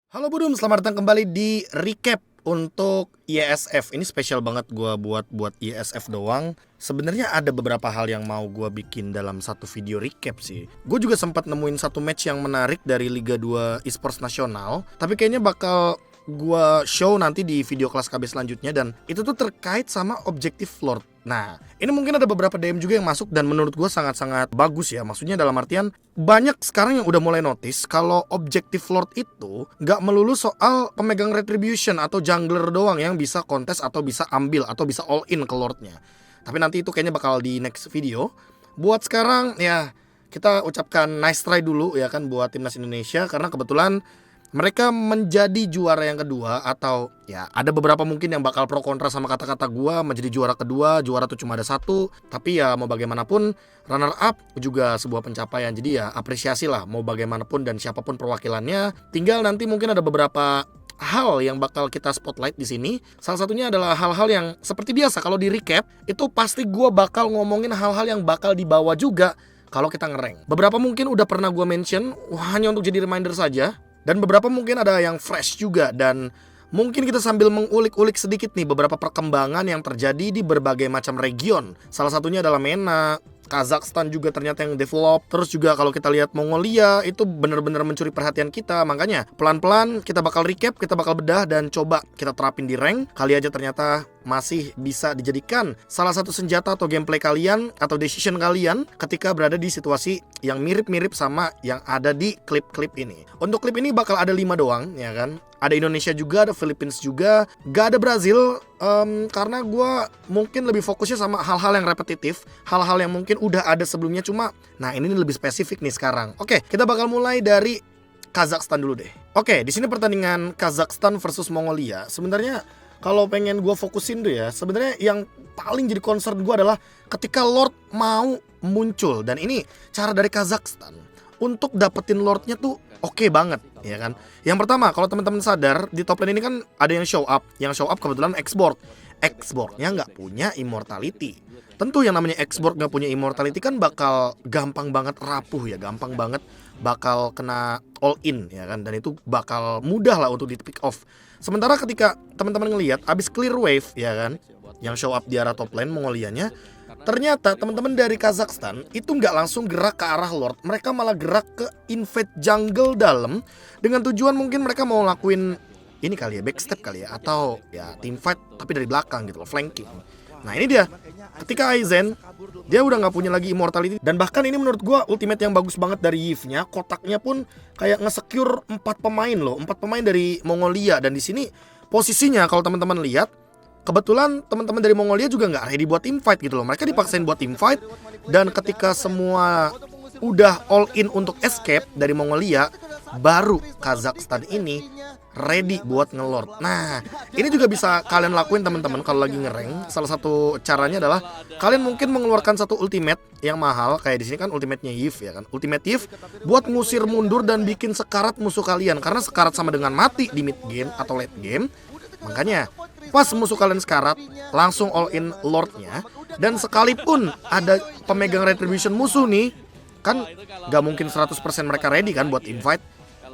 Halo Budum, selamat datang kembali di recap untuk ISF. Ini spesial banget gue buat ISF doang. Sebenarnya ada beberapa hal yang mau gue bikin dalam satu video recap sih. Gue juga sempat nemuin satu match yang menarik dari Liga 2 Esports Nasional, tapi kayaknya bakal gue show nanti di video kelas KB selanjutnya. Dan itu tuh terkait sama Objective Lord. Nah, ini mungkin ada beberapa DM juga yang masuk dan menurut gue sangat-sangat bagus ya. Maksudnya dalam artian banyak sekarang yang udah mulai notice kalau Objective Lord itu gak melulu soal pemegang Retribution atau jungler doang yang bisa kontes atau bisa ambil atau bisa all in ke Lordnya. Tapi nanti itu kayaknya bakal di next video. Buat sekarang ya kita ucapkan nice try dulu ya kan buat timnas Indonesia, karena kebetulan mereka menjadi juara yang kedua. Atau ya ada beberapa mungkin yang bakal pro kontra sama kata-kata gua menjadi juara kedua. Juara tuh cuma ada satu, tapi ya mau bagaimanapun runner up juga sebuah pencapaian. Jadi ya apresiasi lah mau bagaimanapun dan siapapun perwakilannya. Tinggal nanti mungkin ada beberapa hal yang bakal kita spotlight di sini. Salah satunya adalah hal-hal yang seperti biasa kalau di recap itu pasti gua bakal ngomongin hal-hal yang bakal dibawa juga kalau kita ngerank. Beberapa mungkin udah pernah gua mention, hanya untuk jadi reminder saja. Dan beberapa mungkin ada yang fresh juga. Dan mungkin kita sambil mengulik-ulik sedikit nih beberapa perkembangan yang terjadi di berbagai macam region. Salah satunya adalah MENA, Kazakhstan juga ternyata yang develop. Terus juga kalau kita lihat Mongolia itu benar-benar mencuri perhatian kita. Makanya pelan-pelan kita bakal recap, kita bakal bedah dan coba kita terapin di rank. Kali aja ternyata masih bisa dijadikan salah satu senjata atau gameplay kalian atau decision kalian ketika berada di situasi yang mirip-mirip sama yang ada di klip-klip ini. Untuk klip ini bakal ada 5 doang ya kan. Ada Indonesia juga, ada Philippines juga, gak ada Brazil. Karena gue mungkin lebih fokusnya sama hal-hal yang repetitif, hal-hal yang mungkin udah ada sebelumnya. Cuma, nah ini lebih spesifik nih sekarang. Oke, kita bakal mulai dari Kazakhstan dulu deh. Oke, di sini pertandingan Kazakhstan versus Mongolia. Sebenarnya kalau pengen gue fokusin tuh ya, sebenarnya yang paling jadi concern gue adalah ketika Lord mau muncul. Dan ini cara dari Kazakhstan untuk dapetin Lordnya tuh oke banget ya kan. Yang pertama, kalau teman-teman sadar di top lane ini kan ada yang show up. Yang show up kebetulan Exborgnya nggak punya immortality. Tentu yang namanya Exborg nggak punya immortality kan bakal gampang banget rapuh ya, gampang banget bakal kena all in ya kan. Dan itu bakal mudah lah untuk di pick off. Sementara ketika teman-teman ngelihat abis clear wave ya kan, yang show up di arah top lane Mongolianya, ternyata teman-teman dari Kazakhstan itu nggak langsung gerak ke arah Lord. Mereka malah gerak ke invade jungle dalam dengan tujuan mungkin mereka mau lakuin ini kali ya, backstep kali ya, atau ya team fight tapi dari belakang gitu loh, flanking. Nah ini dia, ketika Aizen dia udah nggak punya lagi immortality. Dan bahkan ini menurut gua ultimate yang bagus banget dari Yves-nya. Kotaknya pun kayak nge-secure 4 pemain loh, 4 pemain dari Mongolia. Dan di sini posisinya kalau teman-teman lihat, kebetulan teman-teman dari Mongolia juga nggak ready buat team fight gitu loh. Mereka dipaksain buat team fight. Dan ketika semua udah all in untuk escape dari Mongolia, baru Kazakhstan ini ready buat ngelord. Nah, ini juga bisa kalian lakuin teman-teman kalau lagi ngerank. Salah satu caranya adalah kalian mungkin mengeluarkan satu ultimate yang mahal, kayak di sini kan ultimate-nya Yves ya kan. Ultimate Yves buat ngusir mundur dan bikin sekarat musuh kalian, karena sekarat sama dengan mati di mid game atau late game. Makanya pas musuh kalian sekarat, langsung all in Lordnya. Dan sekalipun ada pemegang retribution musuh nih, kan gak mungkin 100% mereka ready kan buat invite.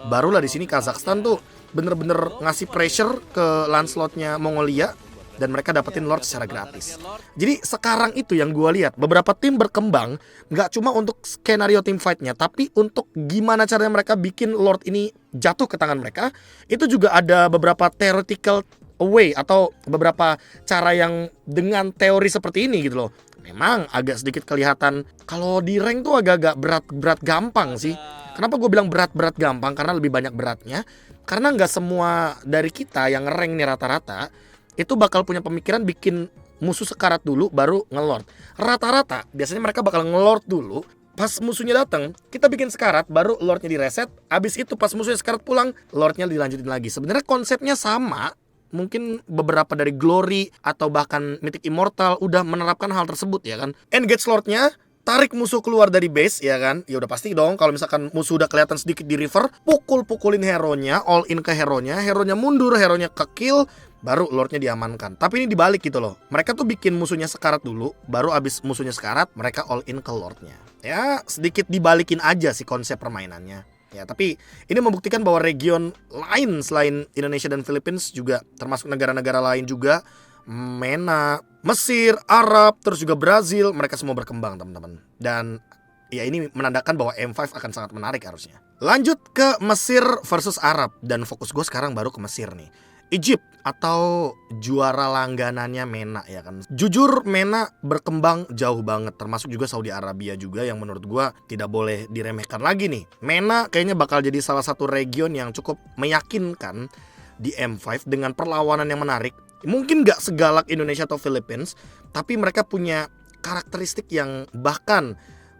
Barulah di sini Kazakhstan tuh bener-bener ngasih pressure ke Lancelotnya Mongolia, dan mereka dapetin Lord secara gratis. Jadi sekarang itu yang gue lihat, beberapa tim berkembang gak cuma untuk skenario team fightnya, tapi untuk gimana caranya mereka bikin Lord ini jatuh ke tangan mereka. Itu juga ada beberapa theoretical way atau beberapa cara yang dengan teori seperti ini gitu loh. Memang agak sedikit kelihatan kalau di rank tuh agak-agak berat gampang sih. Kenapa gue bilang berat gampang? Karena lebih banyak beratnya. Karena nggak semua dari kita yang nge-rank nih rata-rata itu bakal punya pemikiran bikin musuh sekarat dulu baru ngelord. Rata-rata biasanya mereka bakal ngelord dulu. Pas musuhnya datang, kita bikin sekarat, baru lordnya direset. Abis itu pas musuhnya sekarat pulang, lordnya dilanjutin lagi. Sebenarnya konsepnya sama. Mungkin beberapa dari Glory atau bahkan Mythic Immortal udah menerapkan hal tersebut ya kan. Engage Lordnya, tarik musuh keluar dari base ya kan. Ya udah pasti dong kalau misalkan musuh udah kelihatan sedikit di river, pukulin hero-nya, all in ke hero-nya mundur, hero-nya ke kill, baru Lordnya diamankan. Tapi ini dibalik gitu loh. Mereka tuh bikin musuhnya sekarat dulu, baru abis musuhnya sekarat mereka all in ke Lordnya. Ya sedikit dibalikin aja sih konsep permainannya. Ya, tapi ini membuktikan bahwa region lain selain Indonesia dan Filipina juga, termasuk negara-negara lain juga, MENA, Mesir, Arab, terus juga Brazil, mereka semua berkembang teman-teman. Dan ya ini menandakan bahwa M5 akan sangat menarik harusnya. Lanjut ke Mesir versus Arab, dan fokus gue sekarang baru ke Mesir nih. Egypt atau juara langganannya MENA ya kan. Jujur MENA berkembang jauh banget, termasuk juga Saudi Arabia juga yang menurut gua tidak boleh diremehkan lagi nih. MENA kayaknya bakal jadi salah satu region yang cukup meyakinkan di M5 dengan perlawanan yang menarik. Mungkin gak segalak Indonesia atau Philippines, tapi mereka punya karakteristik yang bahkan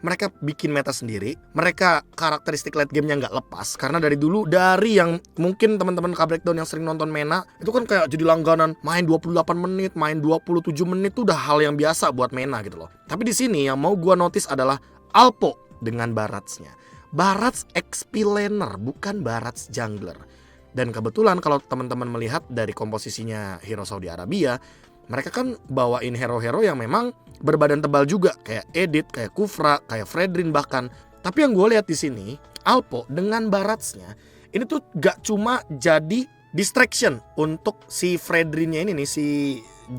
mereka bikin meta sendiri. Mereka karakteristik late game-nya nggak lepas. Karena dari dulu, dari yang mungkin teman-teman K-Breakdown yang sering nonton MENA, itu kan kayak jadi langganan. Main 28 menit, main 27 menit itu udah hal yang biasa buat MENA gitu loh. Tapi di sini yang mau gua notice adalah Alpo dengan Barats-nya. Barats XP laner, bukan Barats jungler. Dan kebetulan kalau teman-teman melihat dari komposisinya hero Saudi Arabia, mereka kan bawain hero-hero yang memang berbadan tebal juga, kayak Edit, kayak Kufra, kayak Fredrin bahkan. Tapi yang gue lihat di sini, Alpo dengan Baratsnya ini tuh gak cuma jadi distraction untuk si Fredrinnya ini nih, si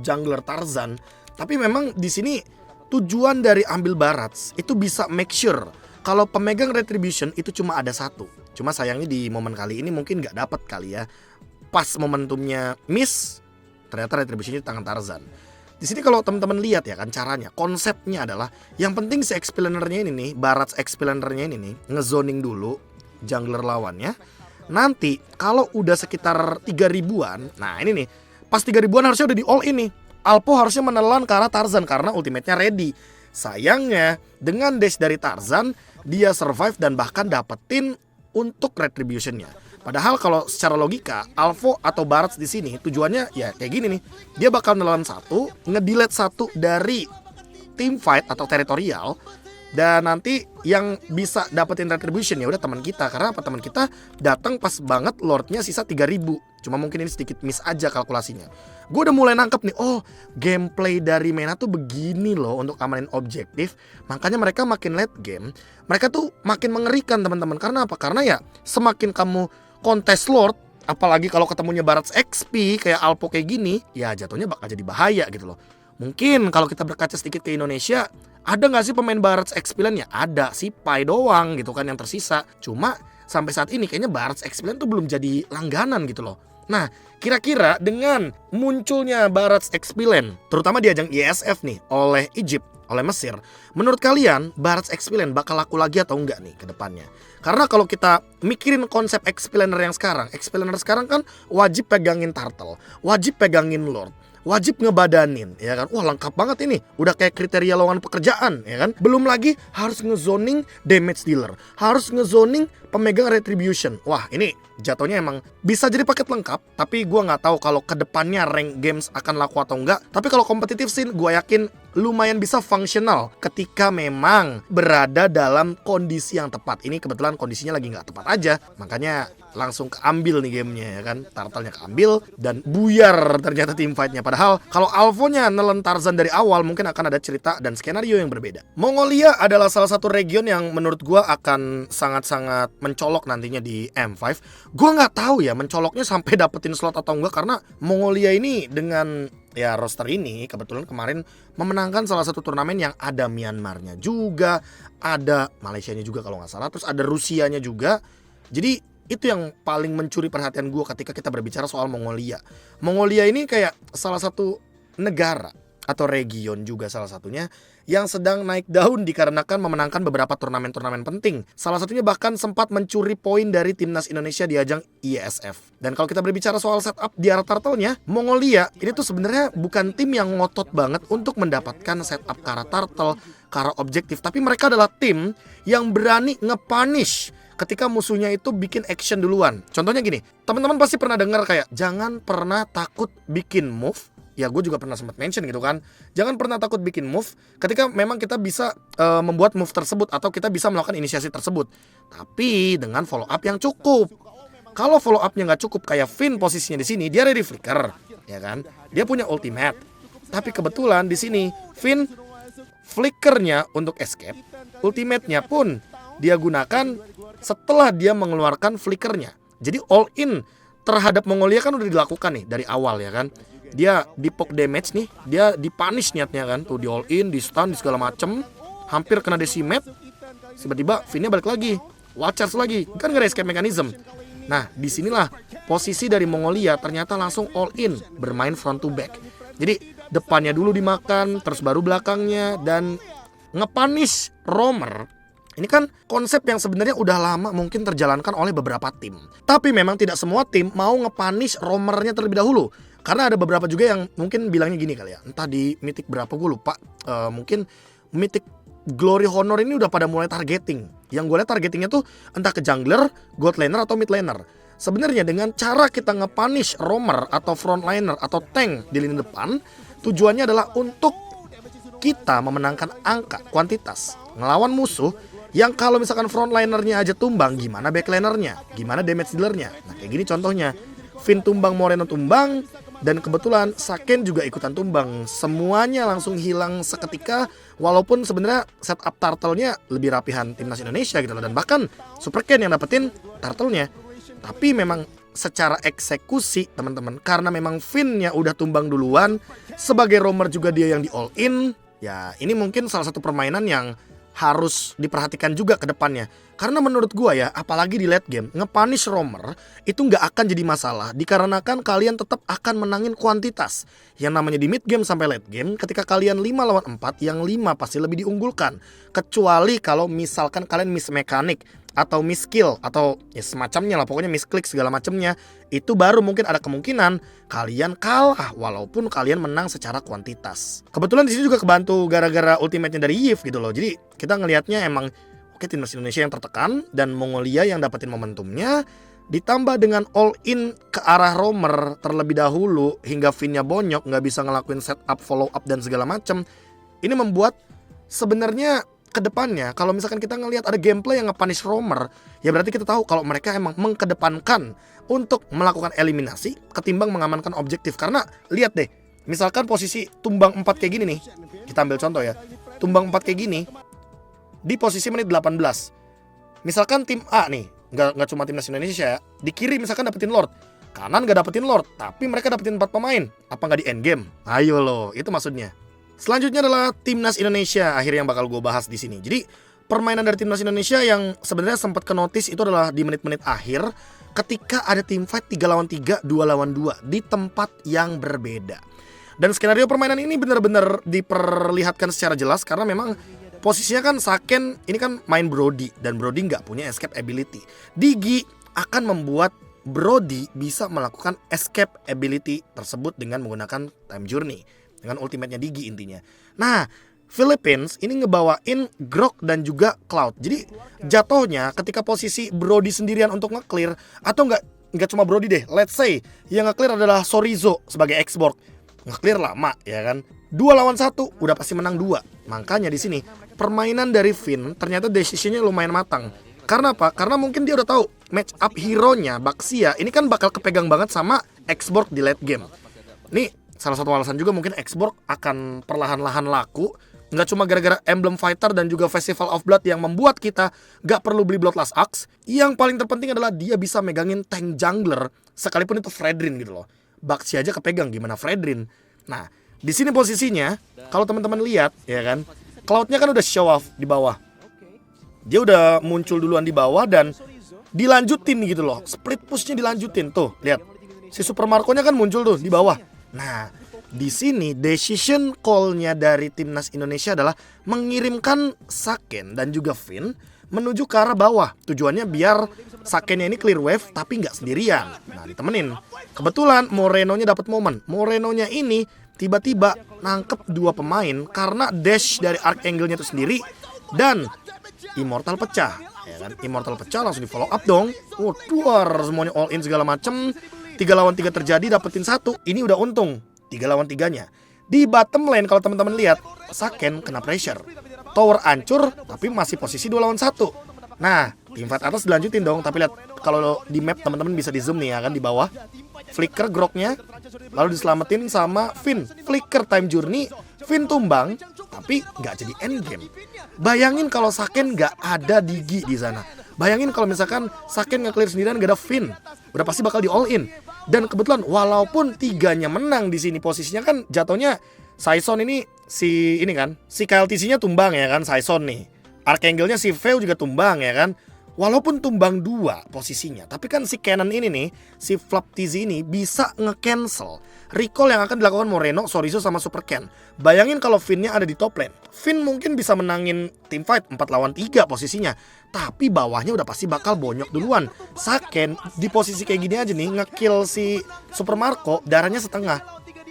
jungler Tarzan. Tapi memang di sini tujuan dari ambil Barats itu bisa make sure kalau pemegang Retribution itu cuma ada satu. Cuma sayangnya di momen kali ini mungkin gak dapet kali ya. Pas momentumnya miss, ternyata Retribution di tangan Tarzan. Di sini kalau teman-teman lihat ya kan caranya, konsepnya adalah yang penting si explainer-nya ini nih, Barats explainer-nya ini nih, ngezoning dulu jungler lawannya. Nanti kalau udah sekitar 3000-an, nah ini nih, pas 3000-an harusnya udah di all in nih. Alpo harusnya menelan ke arah Tarzan karena ultimate-nya ready. Sayangnya dengan dash dari Tarzan, dia survive dan bahkan dapetin untuk Retribution-nya. Padahal kalau secara logika, Alpo atau Barats di sini tujuannya ya kayak gini nih. Dia bakal nelan satu, ngedelete satu dari team fight atau teritorial, dan nanti yang bisa dapetin Retribution ya udah teman kita. Karena apa, teman kita datang pas banget lordnya sisa 3000. Cuma mungkin ini sedikit miss aja kalkulasinya. Gue udah mulai nangkep nih, oh gameplay dari MENA tuh begini loh untuk amanin objektif. Makanya mereka makin late game, mereka tuh makin mengerikan teman-teman. Karena apa? Karena ya semakin kamu kontes Lord, apalagi kalau ketemunya Barats XP kayak Alpo kayak gini, ya jatuhnya bakal jadi bahaya gitu loh. Mungkin kalau kita berkaca sedikit ke Indonesia, ada nggak sih pemain Barats XP lain? Ya ada, si Pai doang gitu kan yang tersisa. Cuma sampai saat ini kayaknya Barats XP lain tuh belum jadi langganan gitu loh. Nah, kira-kira dengan munculnya Barats XP lain, terutama di ajang ISF nih oleh Egypt, oleh Mesir, menurut kalian Barats XP lain bakal laku lagi atau enggak nih ke depannya? Karena kalau kita mikirin konsep XP laner yang sekarang, XP laner sekarang kan wajib pegangin turtle, wajib pegangin lord, wajib ngebadanin, ya kan? Wah lengkap banget ini, udah kayak kriteria lowongan pekerjaan, ya kan? Belum lagi harus ngezoning damage dealer, harus ngezoning pemegang retribution. Wah ini jatuhnya emang bisa jadi paket lengkap, tapi gue nggak tahu kalau kedepannya rank games akan laku atau enggak. Tapi kalau kompetitif scene, gue yakin lumayan bisa fungsional ketika memang berada dalam kondisi yang tepat. Ini kebetulan kondisinya lagi nggak tepat aja, makanya langsung keambil nih gamenya ya kan. Turtle-nya keambil dan buyar ternyata team fight-nya. Padahal kalau Alpho-nya nelen Tarzan dari awal mungkin akan ada cerita dan skenario yang berbeda. Mongolia adalah salah satu region yang menurut gua akan sangat-sangat mencolok nantinya di M5. Gua nggak tahu ya mencoloknya sampai dapetin slot atau enggak, karena Mongolia ini dengan ya roster ini kebetulan kemarin memenangkan salah satu turnamen yang ada Myanmarnya juga, ada Malaysianya juga kalau nggak salah, terus ada Rusianya juga. Jadi itu yang paling mencuri perhatian gue ketika kita berbicara soal Mongolia. Mongolia ini kayak salah satu negara atau region juga salah satunya yang sedang naik daun dikarenakan memenangkan beberapa turnamen-turnamen penting. Salah satunya bahkan sempat mencuri poin dari timnas Indonesia di ajang ISF. Dan kalau kita berbicara soal setup di arah turtle-nya, Mongolia ini tuh sebenarnya bukan tim yang ngotot banget untuk mendapatkan setup ke arah turtle, ke arah objektif, tapi mereka adalah tim yang berani nge-punish ketika musuhnya itu bikin action duluan. Contohnya gini, teman-teman pasti pernah dengar kayak jangan pernah takut bikin move. Ya gue juga pernah sempat mention gitu kan, jangan pernah takut bikin move ketika memang kita bisa membuat move tersebut atau kita bisa melakukan inisiasi tersebut, tapi dengan follow up yang cukup. Kalau follow upnya nggak cukup, kayak Finn posisinya di sini, dia ready flicker, ya kan, dia punya ultimate, tapi kebetulan di sini Finn flickernya untuk escape, ultimate-nya pun dia gunakan setelah dia mengeluarkan flickernya. Jadi all in terhadap Mongolia kan udah dilakukan nih dari awal ya kan. Dia di poke damage nih, dia dipunish niatnya kan. Tuh di all in, di stun, di segala macem, hampir kena decimate. Tiba-tiba Finn-nya balik lagi, wild charge lagi, kan gak ada escape mechanism. Nah disinilah posisi dari Mongolia ternyata langsung all in, bermain front to back. Jadi depannya dulu dimakan, terus baru belakangnya, dan ngepunish roamer. Ini kan konsep yang sebenarnya udah lama mungkin terjalankan oleh beberapa tim. Tapi memang tidak semua tim mau ngepunish roamernya terlebih dahulu. Karena ada beberapa juga yang mungkin bilangnya gini kali ya. Entah di Mythic berapa gue lupa. Mungkin Mythic Glory Honor ini udah pada mulai targeting. Yang gue lihat targetingnya tuh entah ke jungler, god laner, atau mid laner. Sebenarnya dengan cara kita ngepunish roamer atau frontliner atau tank di lini depan, tujuannya adalah untuk kita memenangkan angka, kuantitas, ngelawan musuh yang kalau misalkan frontlinernya aja tumbang, gimana backlinernya, gimana damage dealernya. Nah kayak gini contohnya, Finn tumbang, Moreno tumbang, dan kebetulan Saken juga ikutan tumbang. Semuanya langsung hilang seketika, walaupun sebenarnya setup turtle-nya lebih rapihan timnas Indonesia gitu loh. Dan bahkan Super Ken yang dapetin turtle-nya. Tapi memang secara eksekusi teman-teman, karena memang Finn-nya udah tumbang duluan, sebagai roamer juga dia yang di all in. Ya ini mungkin salah satu permainan yang harus diperhatikan juga ke depannya. Karena menurut gua ya, apalagi di late game, ngepunish roamer itu nggak akan jadi masalah, dikarenakan kalian tetap akan menangin kuantitas. Yang namanya di mid game sampai late game, ketika kalian 5 lawan 4, yang 5 pasti lebih diunggulkan. Kecuali kalau misalkan kalian miss mekanik atau miss skill atau ya semacamnya lah, pokoknya miss click segala macamnya, itu baru mungkin ada kemungkinan kalian kalah walaupun kalian menang secara kuantitas. Kebetulan di sini juga kebantu gara-gara ultimate-nya dari Yves gitu loh. Jadi kita ngelihatnya emang oke, timnas Indonesia yang tertekan dan Mongolia yang dapetin momentumnya, ditambah dengan all in ke arah roamer terlebih dahulu hingga Finn-nya bonyok, nggak bisa ngelakuin setup, follow up dan segala macam. Ini membuat sebenarnya kedepannya kalau misalkan kita ngelihat ada gameplay yang nge-punish roamer, ya berarti kita tahu kalau mereka emang mengkedepankan untuk melakukan eliminasi ketimbang mengamankan objektif. Karena lihat deh, misalkan posisi tumbang 4 kayak gini nih, kita ambil contoh ya, tumbang 4 kayak gini di posisi menit 18. Misalkan tim A nih, nggak cuma timnas Indonesia ya, di kiri misalkan dapetin Lord, kanan nggak dapetin Lord, tapi mereka dapetin 4 pemain, apa nggak di end game? Ayo loh, itu maksudnya. Selanjutnya adalah timnas Indonesia, akhirnya yang bakal gue bahas di sini. Jadi permainan dari timnas Indonesia yang sebenarnya sempat ke notice itu adalah di menit-menit akhir, ketika ada tim fight 3 lawan 3, 2 lawan 2 di tempat yang berbeda. Dan skenario permainan ini benar-benar diperlihatkan secara jelas karena memang posisinya kan Saken ini kan main Brody, dan Brody nggak punya escape ability. Digi akan membuat Brody bisa melakukan escape ability tersebut dengan menggunakan time journey, dengan ultimate-nya Digi intinya. Nah, Philippines ini ngebawain Grok dan juga Cloud. Jadi jatuhnya ketika posisi Brody sendirian untuk nge-clear, atau nggak cuma Brody deh, let's say yang nge-clear adalah Sorizo sebagai X-Borg, nge-clear lama ya kan. 2 lawan 1 udah pasti menang 2. Makanya di sini permainan dari Finn ternyata decisionnya lumayan matang. Karena apa? Karena mungkin dia udah tahu match up hero-nya Baxia ini kan bakal kepegang banget sama X-Borg di late game. Nih salah satu alasan juga mungkin X-Borg akan perlahan-lahan laku. Nggak cuma gara-gara Emblem Fighter dan juga Festival of Blood yang membuat kita nggak perlu beli Bloodlust Axe. Yang paling terpenting adalah dia bisa megangin tank jungler sekalipun itu Fredrin gitu loh. Baxia aja kepegang, gimana Fredrin. Nah di sini posisinya kalau teman-teman lihat ya kan, Cloud-nya kan udah show off di bawah. Dia udah muncul duluan di bawah dan dilanjutin gitu loh. Split push-nya dilanjutin tuh, lihat. Si Super Marco-nya kan muncul tuh di bawah. Nah, di sini decision call-nya dari timnas Indonesia adalah mengirimkan Saken dan juga Finn menuju ke arah bawah. Tujuannya biar Saken-nya ini clear wave tapi nggak sendirian. Nah, ditemenin. Kebetulan Moreno-nya dapat momen. Moreno-nya ini tiba-tiba nangkep 2 pemain karena dash dari Archangle-nya itu sendiri dan Immortal pecah. Ya kan? Immortal pecah langsung di follow up dong. Duar semuanya all in segala macem. 3 lawan 3 terjadi, dapetin 1. Ini udah untung 3 lawan 3-nya. Di bottom lane kalau teman-teman lihat, Saken kena pressure. Tower hancur tapi masih posisi 2 lawan 1. Nah, tim fight atas dilanjutin dong. Tapi lihat kalau di map teman-teman bisa di zoom nih ya kan, di bawah. Flicker groknya lalu diselamatin sama Finn. Flicker time journey, Finn tumbang tapi nggak jadi end game. Bayangin kalau Saken nggak ada Digi di sana. Bayangin kalau misalkan Saken nge-clear sendirian gak ada Finn, udah pasti bakal di all in. Dan kebetulan walaupun tiganya menang di sini, posisinya kan jatuhnya Saison ini si KLTC-nya tumbang ya kan, Saison nih. Archangelnya si Veo juga tumbang ya kan. Walaupun tumbang 2 posisinya, tapi kan si Canon ini nih, si Flap TZ ini bisa nge-cancel recall yang akan dilakukan Moreno, Sorizo sama Super Ken. Bayangin kalau Finn-nya ada di top lane. Finn mungkin bisa menangin teamfight 4 lawan 3 posisinya, tapi bawahnya udah pasti bakal bonyok duluan. Saken di posisi kayak gini aja nih, nge-kill si Super Marco, darahnya setengah.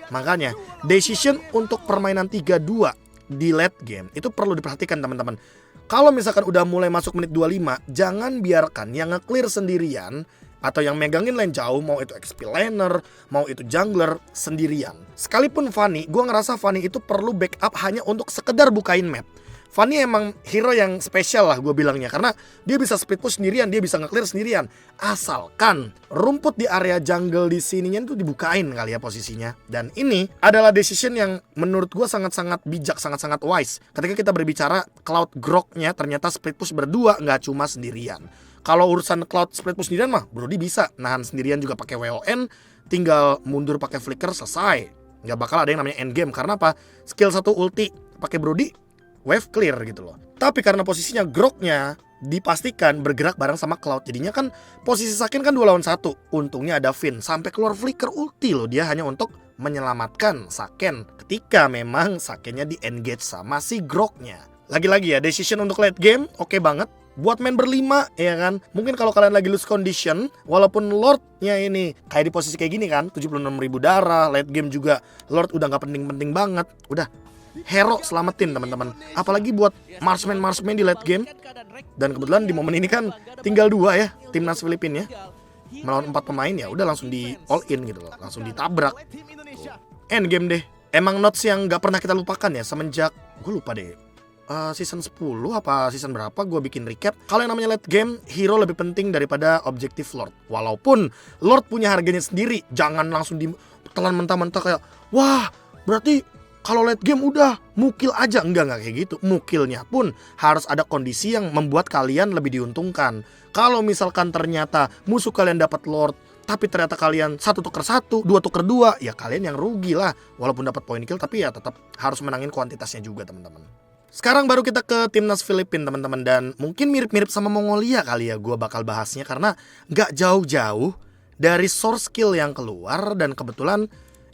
Makanya decision untuk permainan 3-2 di late game itu perlu diperhatikan teman-teman. Kalau misalkan udah mulai masuk menit 25, jangan biarkan yang nge-clear sendirian atau yang megangin lane jauh, mau itu XP laner, mau itu jungler, sendirian. Sekalipun Fanny, gue ngerasa Fanny itu perlu backup hanya untuk sekedar bukain map. Fanny emang hero yang spesial lah gue bilangnya, karena dia bisa split push sendirian, dia bisa nge-clear sendirian. Asalkan rumput di area jungle di sininya itu dibukain kali ya posisinya. Dan ini adalah decision yang menurut gue sangat-sangat bijak, sangat-sangat wise. Ketika kita berbicara Cloud Grok-nya ternyata split push berdua, nggak cuma sendirian. Kalau urusan Cloud split push sendirian mah Brody bisa nahan sendirian juga pakai WON, tinggal mundur pakai flicker selesai. Nggak bakal ada yang namanya endgame, karena apa? Skill 1 ulti pakai Brody, wave clear gitu loh. Tapi karena posisinya Grok-nya dipastikan bergerak bareng sama Cloud, jadinya kan posisi Saken kan 2 lawan 1. Untungnya ada Finn sampai keluar flicker ulti loh, dia hanya untuk menyelamatkan Saken ketika memang Sakennya di engage sama si Grok-nya. Lagi-lagi ya, decision untuk late game oke banget. Buat main berlima ya kan, mungkin kalau kalian lagi lose condition, walaupun Lord-nya ini kayak di posisi kayak gini kan, 76.000 darah, late game juga Lord udah gak penting-penting banget, udah hero selamatin teman-teman. Apalagi buat marksman di late game. Dan kebetulan di momen ini kan tinggal 2 ya, timnas Filipina ya, melawan 4 pemain, ya udah langsung di all in gitu loh, langsung ditabrak. End game deh. Emang notes yang gak pernah kita lupakan ya semenjak gue lupa deh, season 10 apa season berapa gue bikin recap. Kalau yang namanya late game, hero lebih penting daripada objektif Lord. Walaupun Lord punya harganya sendiri, jangan langsung ditelan mentah-mentah kayak wah berarti kalau late game udah mukil aja. Enggak kayak gitu. Mukilnya pun harus ada kondisi yang membuat kalian lebih diuntungkan. Kalau misalkan ternyata musuh kalian dapat Lord, tapi ternyata kalian 1 tuker 1, 2 tuker 2, ya kalian yang rugi lah. Walaupun dapat point kill, tapi ya tetap harus menangin kuantitasnya juga teman-teman. Sekarang baru kita ke timnas Filipina teman-teman, dan mungkin mirip-mirip sama Mongolia kali ya gue bakal bahasnya, karena gak jauh-jauh dari source skill yang keluar. Dan kebetulan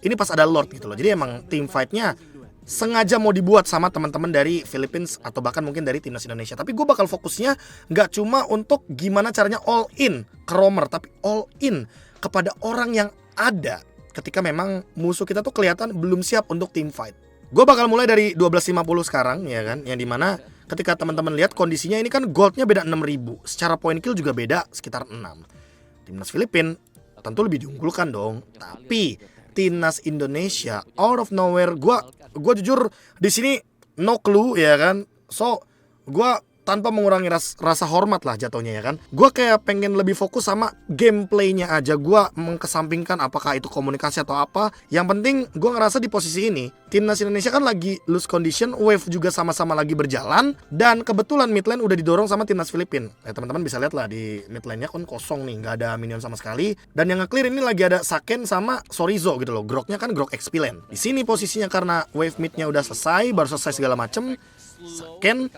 ini pas ada Lord gitu loh, jadi emang team fight-nya sengaja mau dibuat sama teman-teman dari Philippines atau bahkan mungkin dari timnas Indonesia. Tapi gue bakal fokusnya gak cuma untuk gimana caranya all in ke roamer, tapi all in kepada orang yang ada ketika memang musuh kita tuh kelihatan belum siap untuk team fight. Gue bakal mulai dari 12.50 sekarang ya kan, yang dimana ketika teman-teman lihat kondisinya ini kan goldnya beda 6.000, secara point kill juga beda sekitar 6. Timnas Filipina tentu lebih diunggulkan dong, tapi timnas Indonesia out of nowhere, gue jujur di sini no clue ya kan, so gue tanpa mengurangi rasa hormat lah jatuhnya ya kan, gue kayak pengen lebih fokus sama gameplaynya aja. Gue mengkesampingkan apakah itu komunikasi atau apa. Yang penting gue ngerasa di posisi ini timnas Indonesia kan lagi lose condition, wave juga sama-sama lagi berjalan, dan kebetulan mid lane udah didorong sama timnas Filipina. Teman-teman bisa lihat lah di mid lane-nya kan kosong nih, nggak ada minion sama sekali. Dan yang nge-clear ini lagi ada Saken sama Sorizo gitu loh. Groknya kan Grok XP lane. Di sini posisinya karena wave mid-nya udah selesai, baru selesai segala macem, Saken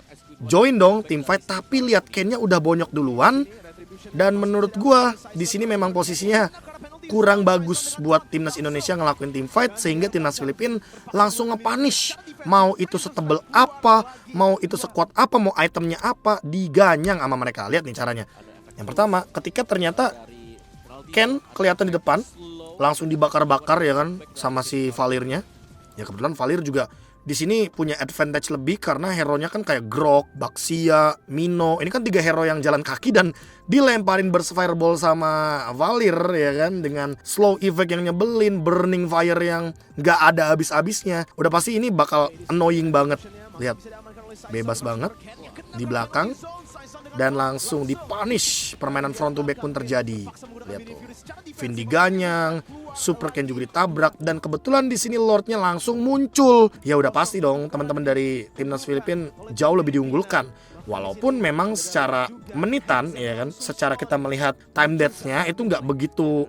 join dong team fight, tapi lihat Ken-nya udah bonyok duluan. Dan menurut gua di sini memang posisinya kurang bagus buat timnas Indonesia ngelakuin team fight, sehingga timnas Filipina langsung nge-punish. Mau itu setebel apa, mau itu sekuat apa, mau itemnya apa, diganyang sama mereka. Lihat nih caranya. Yang pertama, ketika ternyata Ken kelihatan di depan, langsung dibakar-bakar ya kan sama si Valirnya. Ya kebetulan Valir juga di sini punya advantage lebih karena hero-nya kan kayak Grok, Baxia, Mino. Ini kan 3 hero yang jalan kaki dan dilemparin burst fireball sama Valir ya kan, dengan slow effect yang nyebelin, burning fire yang gak ada habis-habisnya. Udah pasti ini bakal annoying banget. Lihat, bebas banget di belakang dan langsung dipunish. Permainan front to back pun terjadi. Lihat tuh, Finn diganyang, Super Ken juga ditabrak, dan kebetulan di sini Lordnya langsung muncul. Ya udah pasti dong teman-teman dari timnas Filipina jauh lebih diunggulkan. Walaupun memang secara menitan ya kan, secara kita melihat time death-nya itu nggak begitu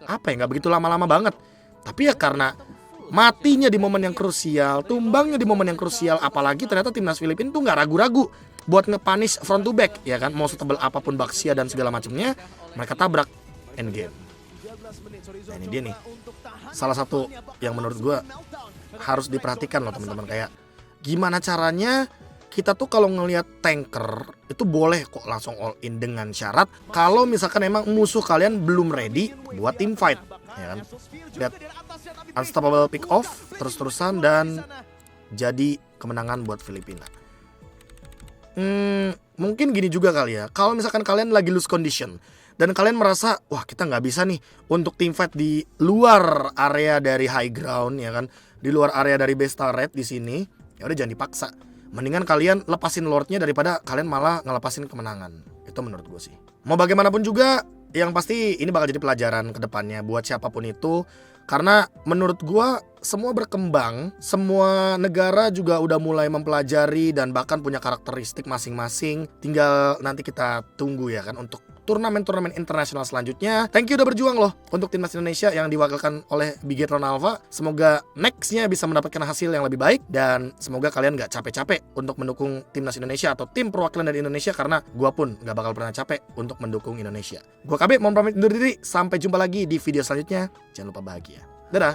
nggak begitu lama-lama banget. Tapi ya karena matinya di momen yang krusial, tumbangnya di momen yang krusial, apalagi ternyata timnas Filipina tuh nggak ragu-ragu buat nge-punish front to back ya kan, mau setebal apapun Baxia dan segala macamnya, mereka tabrak endgame. Nah ini dia nih, salah satu yang menurut gue harus diperhatikan loh teman-teman, kayak gimana caranya kita tuh kalau ngelihat tanker itu boleh kok langsung all in dengan syarat kalau misalkan emang musuh kalian belum ready buat team fight, ya kan? Lihat unstoppable pick off terus-terusan dan jadi kemenangan buat Filipina. Mungkin gini juga kali ya, kalau misalkan kalian lagi lose condition dan kalian merasa wah kita nggak bisa nih untuk team fight di luar area dari high ground ya kan, di luar area dari base turret di sini, ya udah jangan dipaksa. Mendingan kalian lepasin lordnya daripada kalian malah ngelepasin kemenangan. Itu menurut gue sih. Mau bagaimanapun juga, yang pasti ini bakal jadi pelajaran ke depannya buat siapapun itu. Karena menurut gue semua berkembang, semua negara juga udah mulai mempelajari dan bahkan punya karakteristik masing-masing. Tinggal nanti kita tunggu ya kan untuk turnamen-turnamen internasional selanjutnya. Thank you udah berjuang loh untuk timnas Indonesia yang diwakilkan oleh Bigetron Alpha. Semoga nextnya bisa mendapatkan hasil yang lebih baik dan semoga kalian gak capek-capek untuk mendukung timnas Indonesia atau tim perwakilan dari Indonesia, karena gua pun gak bakal pernah capek untuk mendukung Indonesia. Gua KB mohon pamit undur diri, sampai jumpa lagi di video selanjutnya. Jangan lupa bahagia. Dadah.